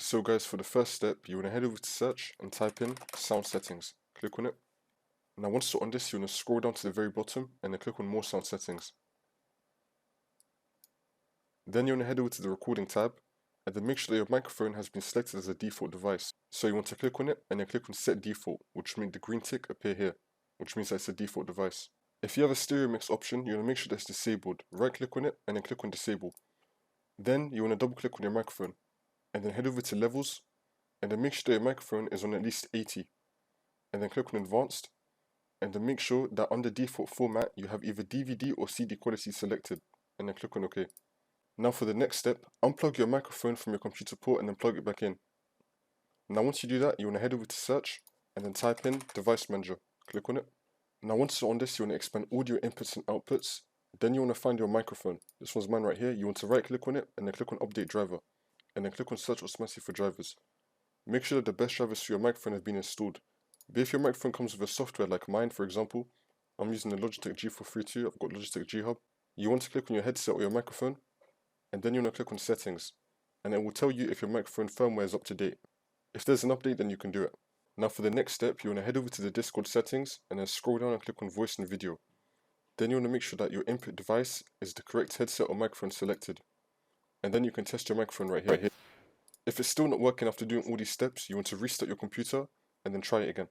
So guys, for the first step, you want to head over to search and type in sound settings. Click on it. Now once you're on this, you want to scroll down to the very bottom and then click on more sound settings. Then you want to head over to the recording tab and then make sure that your microphone has been selected as a default device. So you want to click on it and then click on set default, which means the green tick appear here, which means that it's a default device. If you have a stereo mix option, you want to make sure that's disabled. Right click on it and then click on disable. Then you want to double click on your microphone and then head over to levels and then make sure that your microphone is on at least 80 and then click on advanced and then make sure that under default format you have either DVD or CD quality selected and then click on OK. Now for the next step, unplug your microphone from your computer port and then plug it back in. Now once you do that, you want to head over to search and then type in device manager. Click on it. Now once you're on this, you want to expand audio inputs and outputs. Then you want to find your microphone. This one's mine right here. You want to right click on it and then click on update driver and then click on search automatically for drivers. Make sure that the best drivers for your microphone have been installed. But if your microphone comes with a software like mine, for example, I'm using the Logitech G432, I've got Logitech G Hub. You want to click on your headset or your microphone and then you want to click on settings and it will tell you if your microphone firmware is up to date. If there's an update, then you can do it. Now for the next step, you want to head over to the Discord settings and then scroll down and click on voice and video. Then you want to make sure that your input device is the correct headset or microphone selected. And then you can test your microphone right here. If it's still not working after doing all these steps, you want to restart your computer and then try it again.